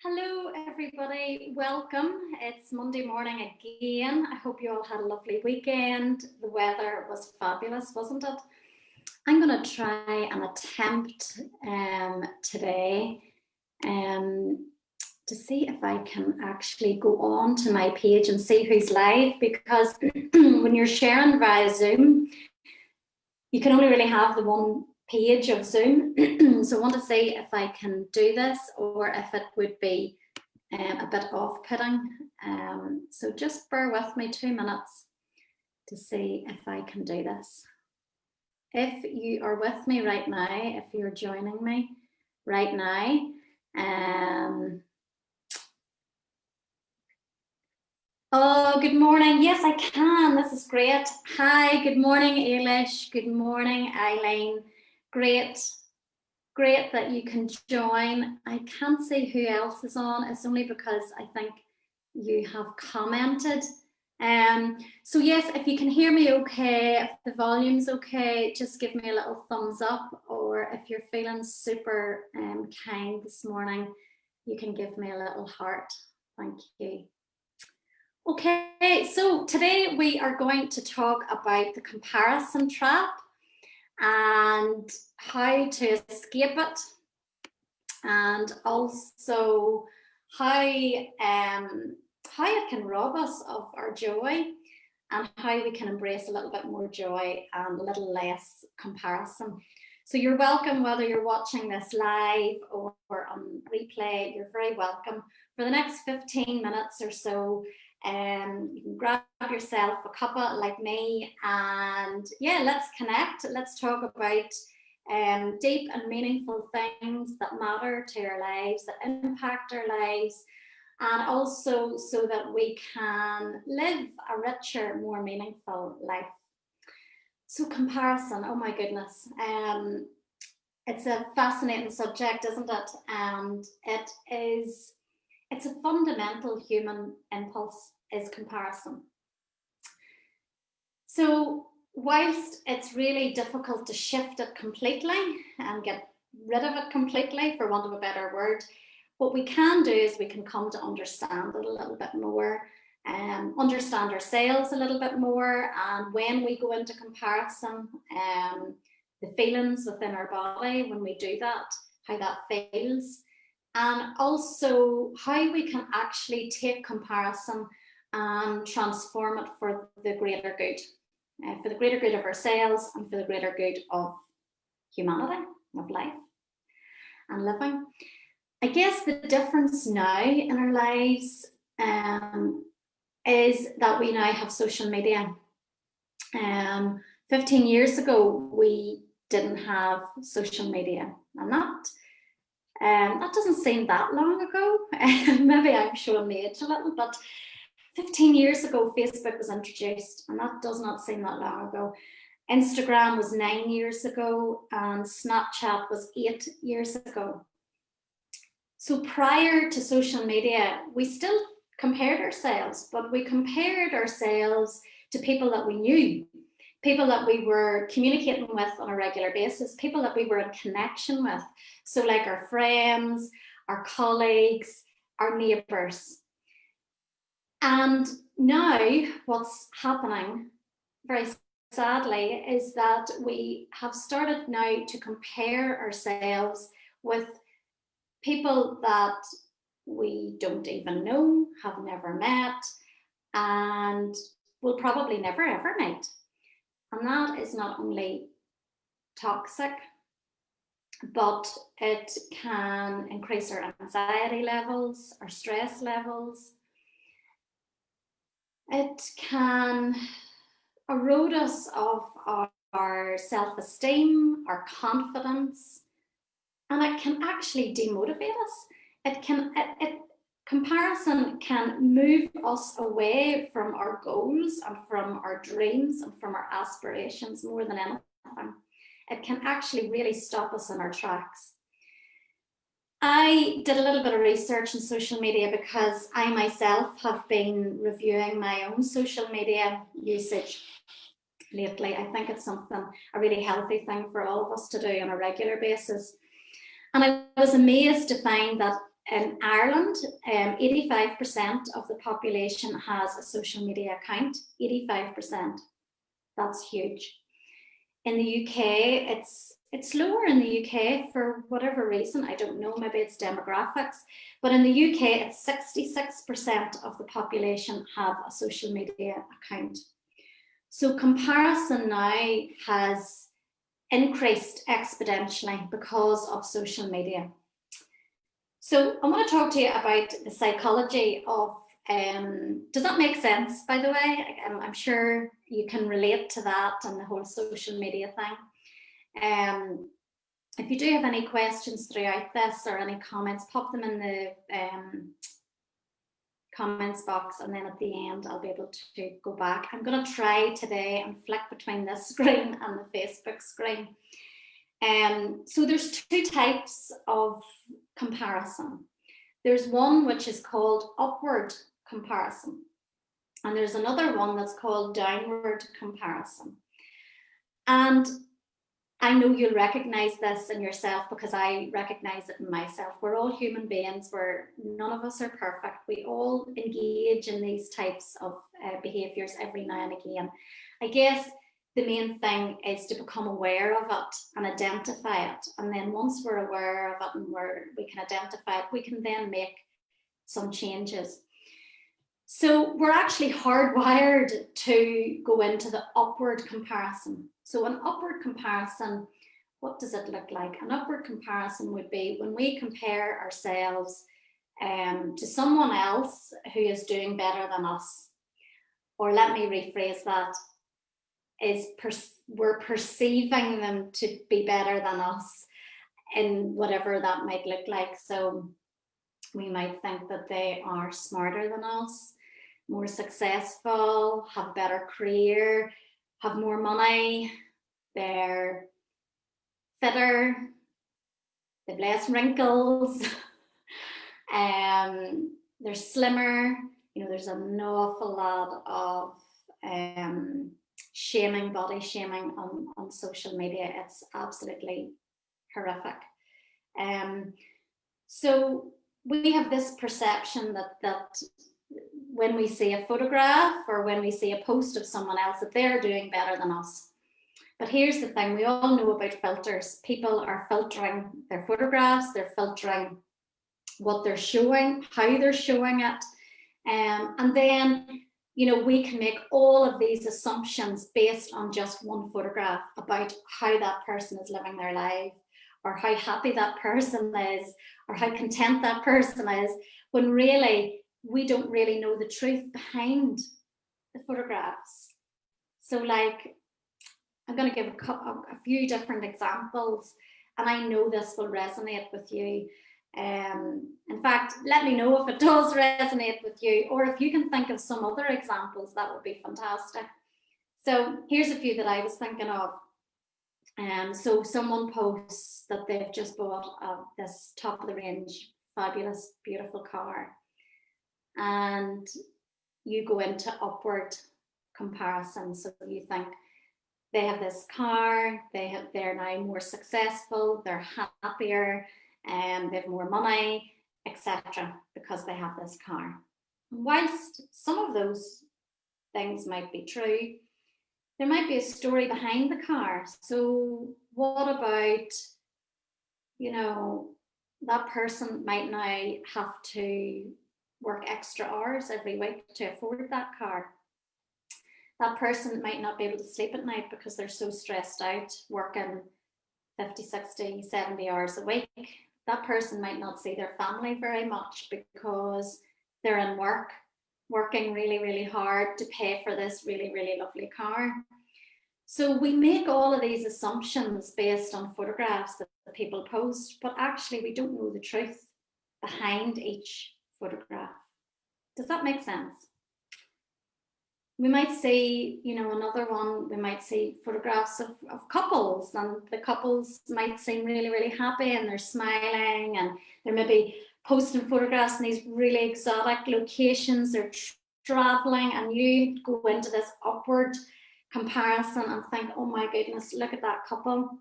Hello, everybody. Welcome. It's Monday morning again. I hope you all had a lovely weekend. The weather was fabulous, wasn't it? I'm going to try and attempt today to see if I can actually go on to my page and see who's live, because when you're sharing via Zoom, you can only really have the one page of Zoom. So I want to see if I can do this or if it would be a bit off-putting. So just bear with me 2 minutes to see if I can do this. If you are with me right now, if you're joining me right now, oh, good morning. Yes, I can. This is great. Hi, good morning, Ailish. Good morning, Eileen. Great that you can join. I can't see who else is on. It's only because I think you have commented. So yes, if you can hear me okay, if the volume's okay, just give me a little thumbs up, or if you're feeling super kind this morning, you can give me a little heart. Thank you. Okay, so today we are going to talk about the comparison trap and how to escape it, and also how it can rob us of our joy, and how we can embrace a little bit more joy and a little less comparison. So you're welcome, whether you're watching this live or on replay, you're very welcome. For the next 15 minutes or so, you can grab yourself a cuppa like me, and yeah, let's connect. Let's talk about deep and meaningful things that matter to our lives, that impact our lives, and also so that we can live a richer, more meaningful life. So comparison, oh my goodness. It's a fascinating subject, isn't it? And it's a fundamental human impulse, is comparison. So whilst it's really difficult to shift it completely and get rid of it completely, for want of a better word, what we can do is we can come to understand it a little bit more, understand ourselves a little bit more, and when we go into comparison, the feelings within our body when we do that, how that feels, and also how we can actually take comparison and transform it for the greater good, for the greater good of ourselves and for the greater good of humanity, of life and living. I guess the difference now in our lives is that we now have social media. 15 years ago, we didn't have social media, and that doesn't seem that long ago. Maybe I'm showing my age a little, but 15 years ago, Facebook was introduced, and that does not seem that long ago. Instagram was 9 years ago, and Snapchat was 8 years ago. So prior to social media, we still compared ourselves, but we compared ourselves to people that we knew, people that we were communicating with on a regular basis, people that we were in connection with. So like our friends, our colleagues, our neighbours. And now what's happening, very sadly, is that we have started now to compare ourselves with people that we don't even know, have never met, and will probably never ever meet. And that is not only toxic, but it can increase our anxiety levels, our stress levels. It can erode us of our self-esteem, our confidence, and it can actually demotivate us. Comparison can move us away from our goals and from our dreams and from our aspirations more than anything. It can actually really stop us in our tracks. I did a little bit of research on social media because I myself have been reviewing my own social media usage lately. I think it's something, a really healthy thing for all of us to do on a regular basis. And I was amazed to find that in Ireland, 85% of the population has a social media account, 85%. That's huge. In the UK, it's lower in the UK for whatever reason. I don't know, maybe it's demographics. But in the UK, it's 66% of the population have a social media account. So comparison now has increased exponentially because of social media. So I want to talk to you about the psychology of, does that make sense, by the way? I'm sure you can relate to that and the whole social media thing. If you do have any questions throughout this or any comments, pop them in the comments box, and then at the end I'll be able to go back. I'm going to try today and flick between this screen and the Facebook screen. So there's two types of comparison. There's one which is called upward comparison, and there's another one that's called downward comparison. And I know you'll recognize this in yourself because I recognize it in myself. We're all human beings. None of us are perfect. We all engage in these types of behaviors every now and again. I guess the main thing is to become aware of it and identify it. And then once we're aware of it and we can identify it, we can then make some changes. So we're actually hardwired to go into the upward comparison. So an upward comparison, what does it look like? An upward comparison would be when we compare ourselves to someone else who is doing better than us. Or let me rephrase that, we're perceiving them to be better than us in whatever that might look like. So we might think that they are smarter than us, more successful, have a better career, have more money, they're fitter, they've less wrinkles, they're slimmer. You know, there's an awful lot of shaming, body shaming on social media. It's absolutely horrific. So we have this perception that when we see a photograph or when we see a post of someone else, that they're doing better than us. But here's the thing, we all know about filters. People are filtering their photographs, they're filtering what they're showing, how they're showing it. And then, you know, we can make all of these assumptions based on just one photograph about how that person is living their life, or how happy that person is, or how content that person is, when really we don't really know the truth behind the photographs. So like, I'm going to give a few different examples, and I know this will resonate with you. In fact, let me know if it does resonate with you, or if you can think of some other examples, that would be fantastic. So here's a few that I was thinking of. So someone posts that they've just bought this top of the range, fabulous, beautiful car. And you go into upward comparison. So you think they have this car, they're now more successful, they're happier, and they have more money, etc., because they have this car. And whilst some of those things might be true, there might be a story behind the car. So what about, you know, that person might now have to work extra hours every week to afford that car. That person might not be able to sleep at night because they're so stressed out, working 50, 60, 70 hours a week. That person might not see their family very much because they're in work, working really, really hard to pay for this really, really lovely car. So we make all of these assumptions based on photographs that people post, but actually we don't know the truth behind each photograph. Does that make sense? We might see, you know, another one, we might see photographs of couples, and the couples might seem really, really happy and they're smiling, and they're maybe posting photographs in these really exotic locations, they're traveling, and you go into this upward comparison and think, oh my goodness, look at that couple.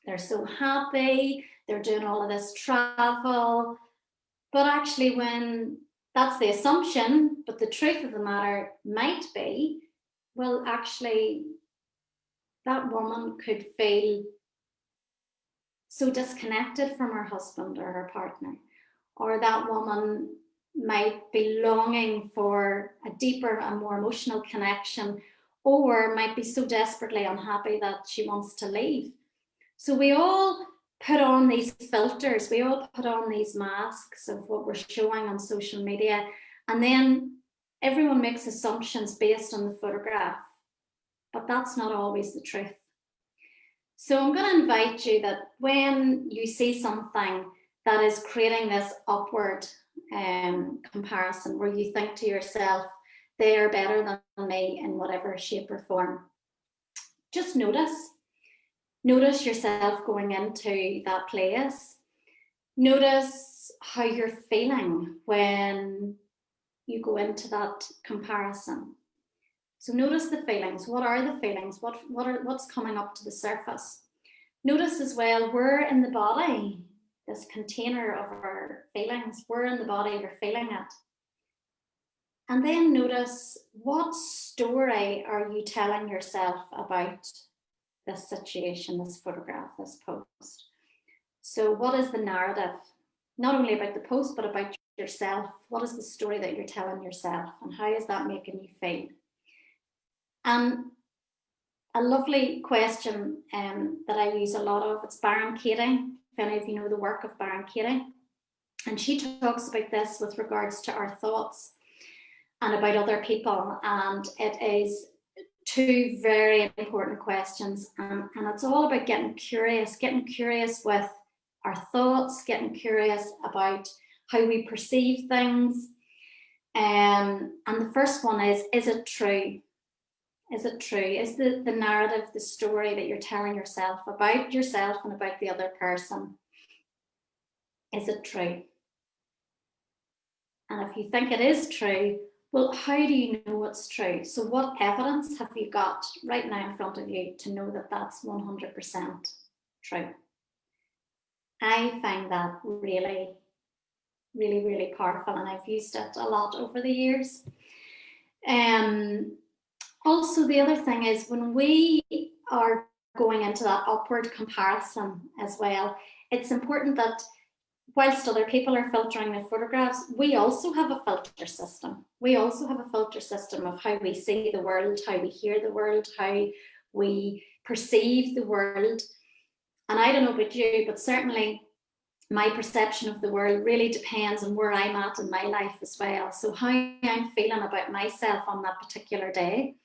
They're so happy, they're doing all of this travel, But actually, when that's the assumption, but the truth of the matter might be, well, actually, that woman could feel so disconnected from her husband or her partner, or that woman might be longing for a deeper and more emotional connection, or might be so desperately unhappy that she wants to leave. So we all put on these filters, we all put on these masks of what we're showing on social media, and then everyone makes assumptions based on the photograph, but that's not always the truth. So I'm going to invite you that when you see something that is creating this upward comparison, where you think to yourself, they are better than me in whatever shape or form, just notice. Notice yourself going into that place. Notice how you're feeling when you go into that comparison. So notice the feelings. What are the feelings? What's coming up to the surface? Notice as well, where in the body, this container of our feelings, where in the body you're feeling it. And then notice, what story are you telling yourself about this situation, this photograph, this post? So what is the narrative? Not only about the post, but about yourself. What is the story that you're telling yourself, and how is that making you feel? And a lovely question that I use a lot of, it's Byron Katie, if any of you know the work of Byron Katie. And she talks about this with regards to our thoughts and about other people. And it is two very important questions. And it's all about getting curious with our thoughts, getting curious about how we perceive things. And the first one is it true? Is it true? Is the narrative, the story that you're telling yourself about yourself and about the other person, is it true? And if you think it is true, well, how do you know it's true? So what evidence have you got right now in front of you to know that that's 100% true? I find that really, really, really powerful, and I've used it a lot over the years. Also, the other thing is, when we are going into that upward comparison as well, it's important that whilst other people are filtering their photographs, we also have a filter system. We also have a filter system of how we see the world, how we hear the world, how we perceive the world. And I don't know about you, but certainly my perception of the world really depends on where I'm at in my life as well. So how I'm feeling about myself on that particular day,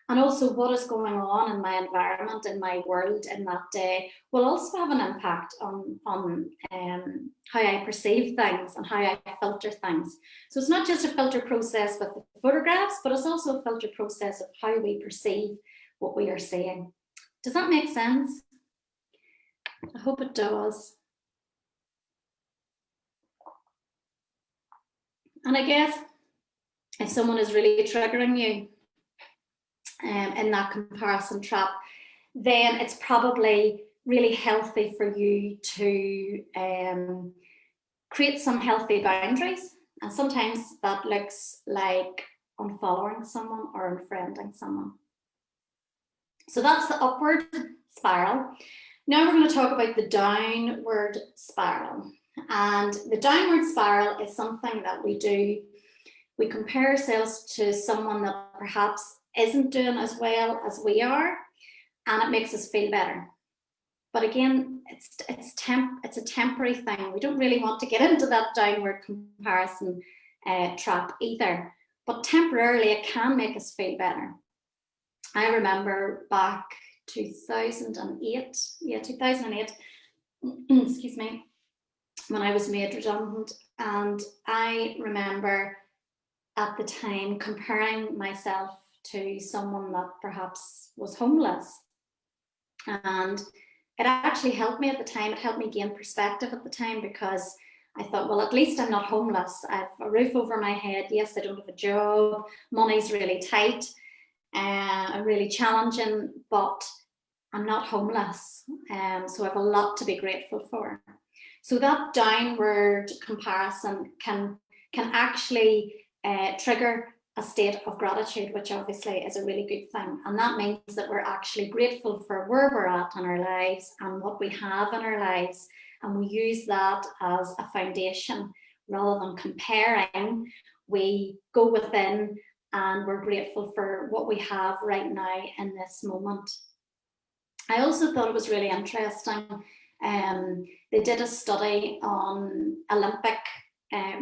and also what is going on in my environment, in my world in that day, will also have an impact on how I perceive things and how I filter things. So it's not just a filter process with the photographs, but it's also a filter process of how we perceive what we are seeing. Does that make sense? I hope it does. And I guess if someone is really triggering you in that comparison trap, then it's probably really healthy for you to create some healthy boundaries. And sometimes that looks like unfollowing someone or unfriending someone. So that's the upward spiral. Now we're going to talk about the downward spiral. And the downward spiral is something that we do. We compare ourselves to someone that perhaps isn't doing as well as we are, and it makes us feel better. But again, it's a temporary thing. We don't really want to get into that downward comparison trap either. But temporarily, it can make us feel better. I remember back 2008, excuse me, when I was made redundant, and I remember at the time comparing myself to someone that perhaps was homeless. And it actually helped me at the time. It helped me gain perspective at the time, because I thought, well, at least I'm not homeless. I have a roof over my head. Yes, I don't have a job. Money's really tight and really challenging, but I'm not homeless. So I have a lot to be grateful for. So that downward comparison can actually trigger a state of gratitude, which obviously is a really good thing. And that means that we're actually grateful for where we're at in our lives and what we have in our lives. And we use that as a foundation rather than comparing. We go within and we're grateful for what we have right now in this moment. I also thought it was really interesting. They did a study on Olympic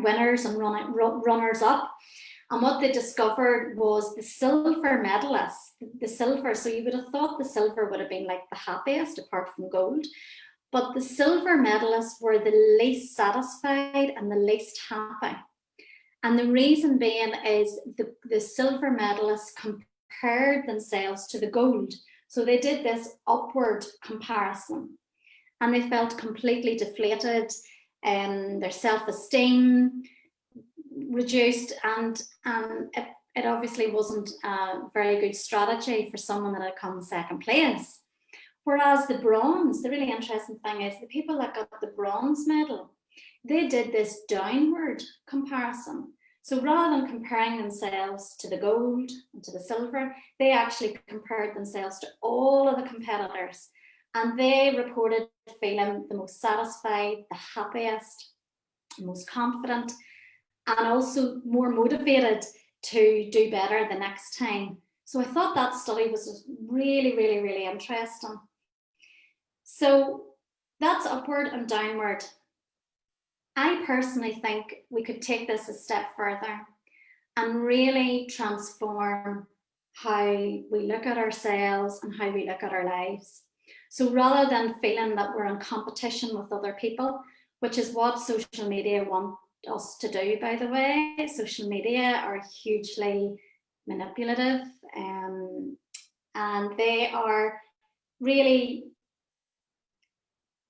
winners and runners up. And what they discovered was the silver medalists, the silver. So you would have thought the silver would have been like the happiest apart from gold. But the silver medalists were the least satisfied and the least happy. And the reason being is the silver medalists compared themselves to the gold. So they did this upward comparison and they felt completely deflated, and their self-esteem reduced, and it obviously wasn't a very good strategy for someone that had come second place. Whereas the bronze, the really interesting thing is the people that got the bronze medal, they did this downward comparison. So rather than comparing themselves to the gold and to the silver, they actually compared themselves to all of the competitors, and they reported feeling the most satisfied, the happiest, the most confident, and also more motivated to do better the next time. So I thought that study was really, really, really interesting. So that's upward and downward. I personally think we could take this a step further and really transform how we look at ourselves and how we look at our lives. So rather than feeling that we're in competition with other people, which is what social media want us to do, by the way. Social media are hugely manipulative, and they are really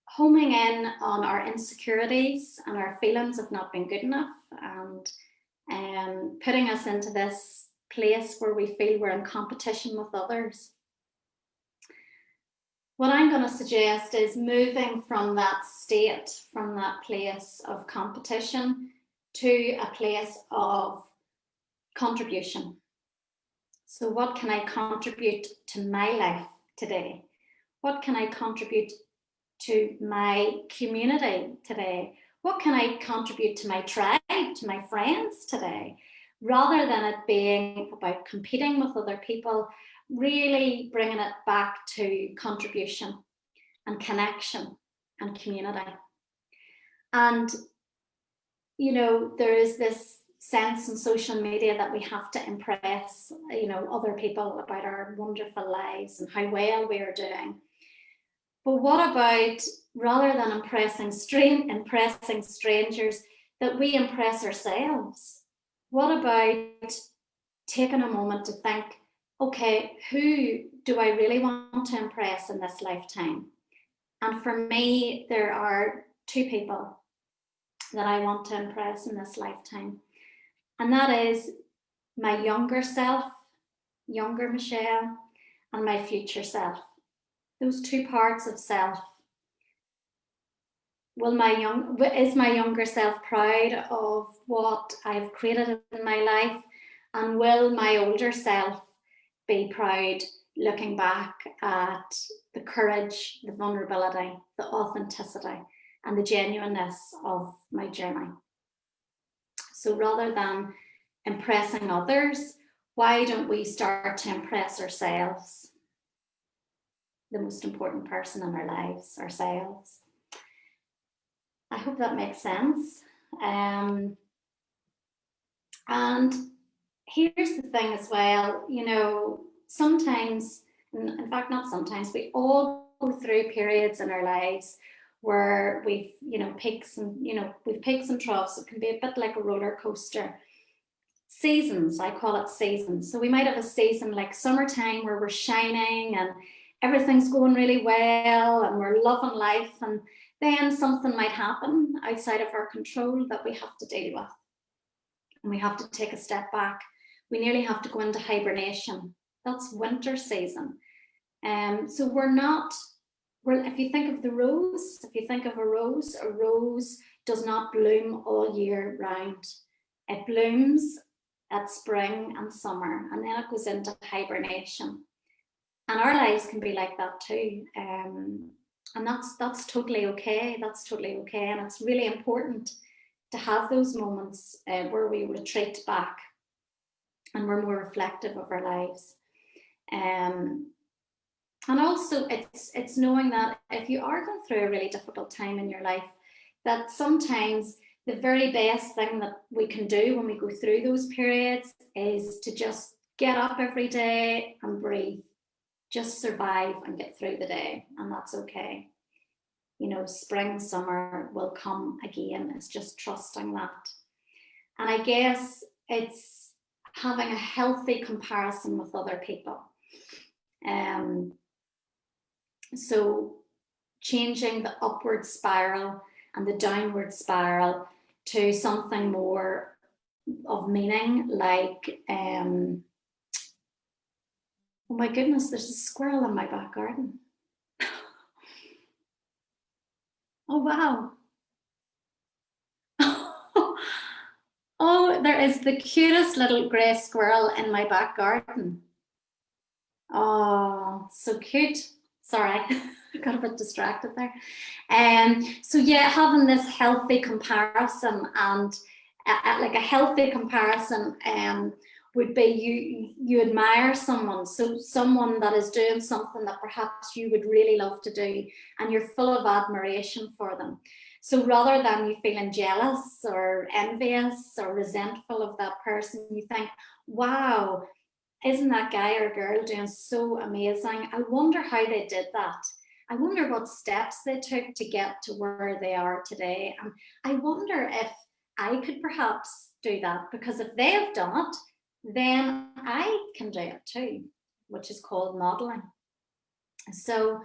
homing in on our insecurities and our feelings of not being good enough, and putting us into this place where we feel we're in competition with others. What I'm going to suggest is moving from that state, from that place of competition, to a place of contribution. So what can I contribute to my life today? What can I contribute to my community today? What can I contribute to my tribe, to my friends today? Rather than it being about competing with other people, really bringing it back to contribution and connection and community. And, you know, there is this sense in social media that we have to impress, you know, other people about our wonderful lives and how well we are doing. But what about, rather than impressing strangers, that we impress ourselves? What about taking a moment to think, okay, who do I really want to impress in this lifetime? And for me, there are two people that I want to impress in this lifetime. And that is my younger self, younger Michelle, and my future self. Those two parts of self. Is my younger self proud of what I've created in my life? And will my older self be proud looking back at the courage, the vulnerability, the authenticity, and the genuineness of my journey? So rather than impressing others, why don't we start to impress ourselves? The most important person in our lives, ourselves. I hope that makes sense. And here's the thing as well, you know, sometimes, in fact, not sometimes, we all go through periods in our lives where we've, you know, peaks and, you know, we've peaks and troughs. It can be a bit like a roller coaster. Seasons, I call it seasons. So we might have a season like summertime where we're shining and everything's going really well and we're loving life, and then something might happen outside of our control that we have to deal with. And we have to take a step back. We nearly have to go into hibernation. That's winter season. So we're not well, if you think of the rose, if you think of a rose does not bloom all year round. It blooms at spring and summer, and then it goes into hibernation. And our lives can be like that too. And that's totally okay. That's totally okay. And it's really important to have those moments where we retreat back and we're more reflective of our lives. And also it's knowing that if you are going through a really difficult time in your life, that sometimes the very best thing that we can do when we go through those periods is to just get up every day and breathe. Just survive and get through the day, and that's okay. You know, spring, summer will come again. It's just trusting that. And I guess it's having a healthy comparison with other people. So changing the upward spiral and the downward spiral to something more of meaning, like oh my goodness, there's a squirrel in my back garden. Oh wow. Oh, there is the cutest little grey squirrel in my back garden. Oh, so cute. Sorry, I got a bit distracted there. So yeah, having this healthy comparison, and like a healthy comparison would be you admire someone, so someone that is doing something that perhaps you would really love to do, and you're full of admiration for them. So rather than you feeling jealous or envious or resentful of that person, you think, wow, isn't that guy or girl doing so amazing? I wonder how they did that. I wonder what steps they took to get to where they are today. And I wonder if I could perhaps do that, because if they have done it, then I can do it too, which is called modeling. So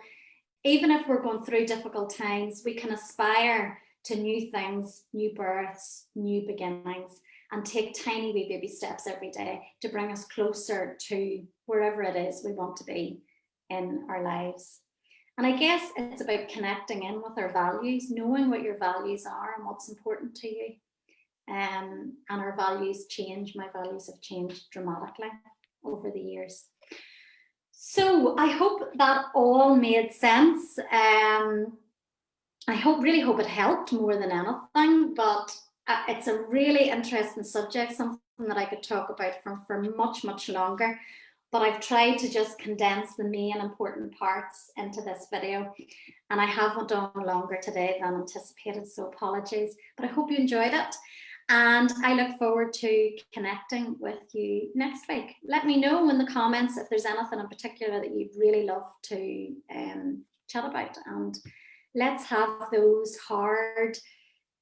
even if we're going through difficult times, we can aspire to new things, new births, new beginnings, and take tiny wee baby steps every day to bring us closer to wherever it is we want to be in our lives. And I guess it's about connecting in with our values, knowing what your values are and what's important to you. And our values change. My values have changed dramatically over the years. So I hope that all made sense. I really hope it helped more than anything, but it's a really interesting subject, something that I could talk about for much, much longer. But I've tried to just condense the main important parts into this video, and I have went on longer today than anticipated, so apologies. But I hope you enjoyed it, and I look forward to connecting with you next week. Let me know in the comments if there's anything in particular that you'd really love to chat about, and let's have those hard,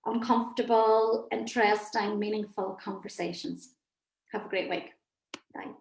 uncomfortable, interesting, meaningful conversations. Have a great week. Bye.